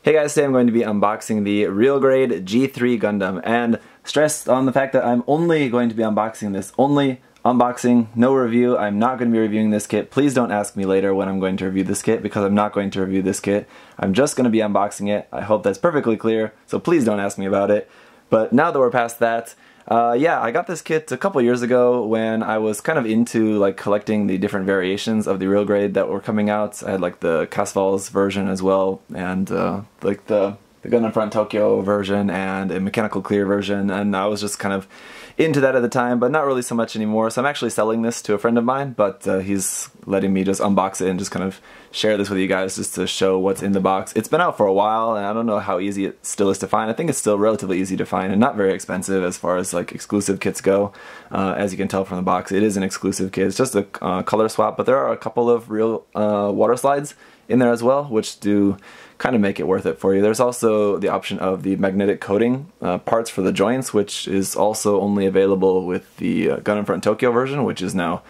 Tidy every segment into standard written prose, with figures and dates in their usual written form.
Hey guys, today I'm going to be unboxing the Realgrade G3 Gundam, and stressed on the fact that I'm only going to be unboxing this. Only unboxing, no review. I'm not going to be reviewing this kit. Please don't ask me later when I'm going to review this kit, because I'm not going to review this kit. I'm just going to be unboxing it. I hope that's perfectly clear, so please don't ask me about it. But now that we're past that, yeah, I got this kit a couple years ago when I was kind of into like collecting the different variations of the Realgrade that were coming out. I had like the Casval's version as well, and like the Gundam Front Tokyo version and a Mechanical Clear version, and I was just kind of into that at the time, but not really so much anymore. So I'm actually selling this to a friend of mine, but he's letting me just unbox it and just kind of share this with you guys just to show what's in the box. It's been out for a while, and I don't know how easy it still is to find. I think it's still relatively easy to find and not very expensive as far as like exclusive kits go. As you can tell from the box, it is an exclusive kit. It's just a color swap, but there are a couple of real water slides in there as well, which do kind of make it worth it for you. There's also the option of the magnetic coating parts for the joints, which is also only available with the Gundam Front Tokyo version, which is now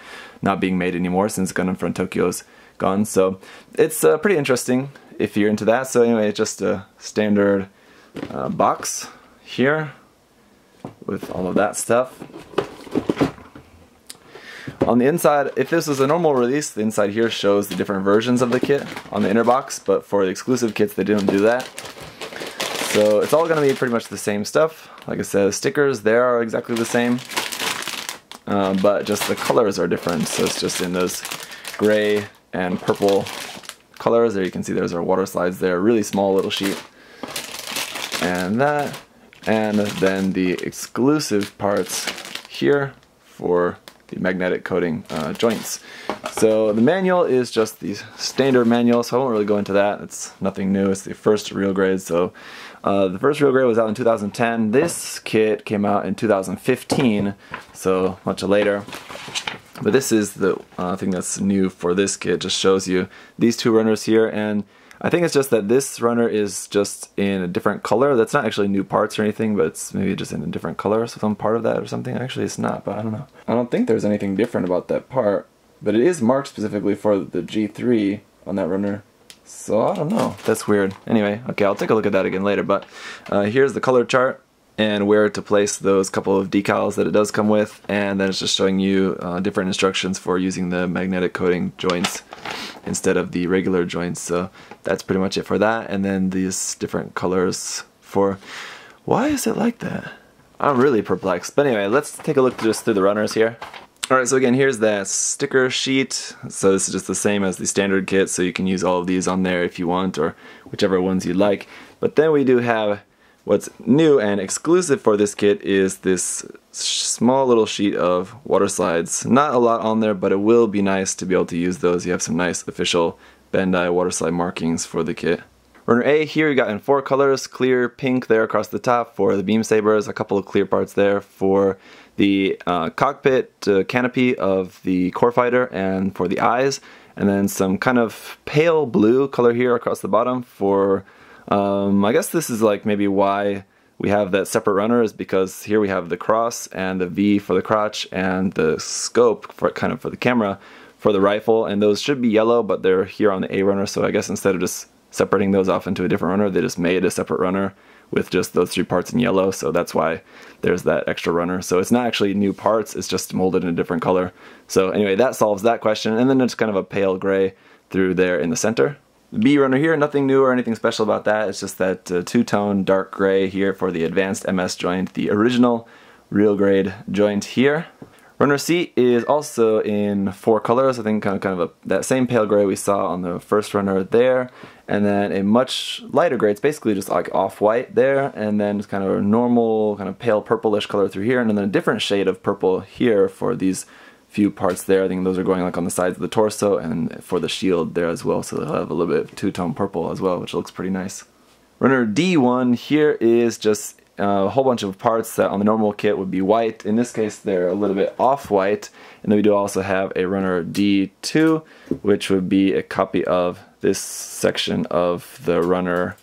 not being made anymore since Gundam Front Tokyo's gone. So it's pretty interesting if you're into that. So anyway, it's just a standard box here with all of that stuff. On the inside, if this was a normal release, the inside here shows the different versions of the kit on the inner box, but for the exclusive kits they didn't do that. So it's all going to be pretty much the same stuff. Like I said, stickers there are exactly the same, but just the colors are different. So it's just in those gray and purple colors. There you can see there's our water slides there, really small little sheet. And that, and then the exclusive parts here for the magnetic coating joints. So the manual is just the standard manual, so I won't really go into that. It's nothing new. It's the first Realgrade. So the first Realgrade was out in 2010. This kit came out in 2015, so much later. But this is the thing that's new for this kit. Just shows you these two runners here, and I think it's just that this runner is just in a different color. That's not actually new parts or anything, but it's maybe just in a different color, so some part of that or something. Actually, it's not, but I don't know. I don't think there's anything different about that part, but it is marked specifically for the G3 on that runner. So I don't know. That's weird. Anyway, okay, I'll take a look at that again later, but here's the color chart and where to place those couple of decals that it does come with, and then it's just showing you different instructions for using the magnetic coating joints instead of the regular joints. So that's pretty much it for that, and then these different colors for... Why is it like that? I'm really perplexed. But anyway, let's take a look just through the runners here. Alright, so again, here's that sticker sheet. So this is just the same as the standard kit, so you can use all of these on there if you want, or whichever ones you like. But then we do have what's new and exclusive for this kit is this small little sheet of water slides. Not a lot on there, but it will be nice to be able to use those. You have some nice official Bandai water slide markings for the kit. Runner A here you got in 4 colors, clear pink there across the top for the beam sabers, a couple of clear parts there for the cockpit canopy of the core fighter and for the eyes, and then some kind of pale blue color here across the bottom for I guess this is like maybe why we have that separate runner, is because here we have the cross and the V for the crotch and the scope for kind of for the camera for the rifle, and those should be yellow, but they're here on the A runner. So I guess instead of just separating those off into a different runner, they just made a separate runner with just those 3 parts in yellow, so that's why there's that extra runner. So it's not actually new parts, it's just molded in a different color. So anyway, that solves that question, and then it's kind of a pale gray through there in the center. The B runner here, nothing new or anything special about that. It's just that two-tone dark gray here for the advanced MS joint, the original Realgrade joint here. Runner C is also in 4 colors. I think kind of that same pale gray we saw on the first runner there, and then a much lighter gray. It's basically just like off-white there, and then it's kind of a normal kind of pale purplish color through here, and then a different shade of purple here for these few parts there. I think those are going like on the sides of the torso and for the shield there as well, so they'll have a little bit of two-tone purple as well, which looks pretty nice. Runner D1 here is just a whole bunch of parts that on the normal kit would be white. In this case they're a little bit off-white, and then we do also have a runner D2, which would be a copy of this section of the runner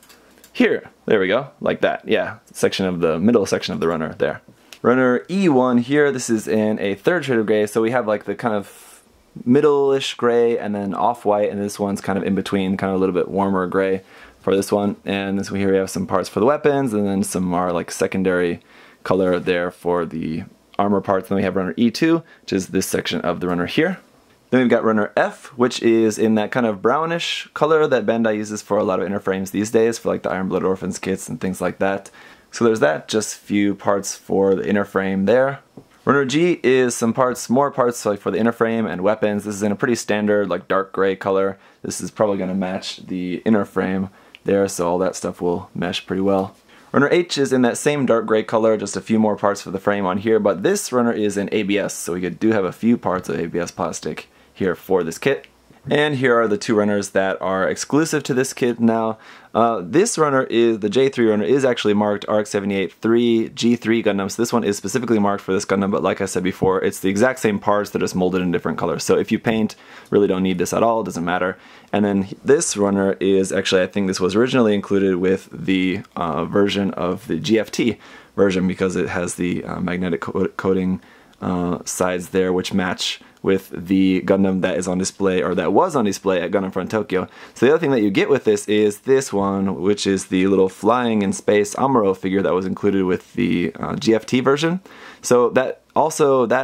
here. There we go, like that. Yeah, section of the middle section of the runner there. Runner E1 here, this is in a 3rd shade of gray, so we have like the kind of middle-ish gray and then off-white, and this one's kind of in between, kind of a little bit warmer gray for this one. And this one here we have some parts for the weapons, and then some are like secondary color there for the armor parts. Then we have runner E2, which is this section of the runner here. Then we've got runner F, which is in that kind of brownish color that Bandai uses for a lot of inner frames these days, for like the Iron Blood Orphans kits and things like that. So there's that, just a few parts for the inner frame there. Runner G is some parts, more parts like for the inner frame and weapons. This is in a pretty standard like dark gray color. This is probably going to match the inner frame there, so all that stuff will mesh pretty well. Runner H is in that same dark gray color, just a few more parts for the frame on here, but this runner is in ABS, so we do have a few parts of ABS plastic here for this kit. And here are the two runners that are exclusive to this kit now. This runner is, the J3 runner is actually marked RX-78-3 G3 Gundam, so this one is specifically marked for this Gundam, but like I said before, it's the exact same parts, they're just molded in different colors. So if you paint, really don't need this at all, it doesn't matter. And then this runner is actually, I think this was originally included with the version of the GFT version, because it has the magnetic coating sides there, which match with the Gundam that is on display, or that was on display at Gundam Front Tokyo. So the other thing that you get with this is this one, which is the little flying in space Amuro figure that was included with the GFT version. So that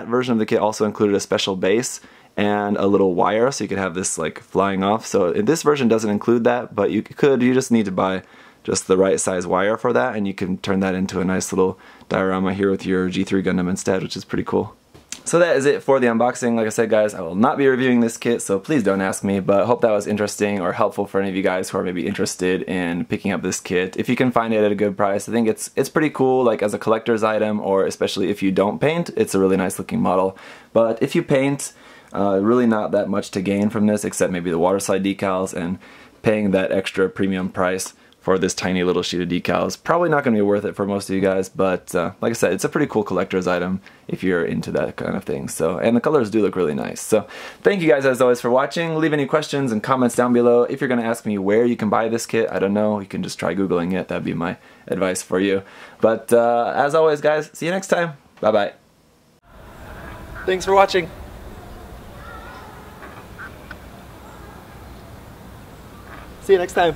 version of the kit also included a special base and a little wire, so you could have this like flying off. So this version doesn't include that, but you just need to buy just the right size wire for that, and you can turn that into a nice little diorama here with your G3 Gundam instead, which is pretty cool. So that is it for the unboxing. Like I said, guys, I will not be reviewing this kit, so please don't ask me, but I hope that was interesting or helpful for any of you guys who are maybe interested in picking up this kit. If you can find it at a good price, I think it's pretty cool, like as a collector's item, or especially if you don't paint, it's a really nice looking model. But if you paint, really not that much to gain from this, except maybe the waterslide decals, and paying that extra premium price for this tiny little sheet of decals. Probably not going to be worth it for most of you guys, but like I said, it's a pretty cool collector's item if you're into that kind of thing. So, and the colors do look really nice. So thank you guys as always for watching. Leave any questions and comments down below. If you're going to ask me where you can buy this kit, I don't know, you can just try Googling it. That'd be my advice for you. But as always, guys, see you next time. Bye bye. Thanks for watching. See you next time.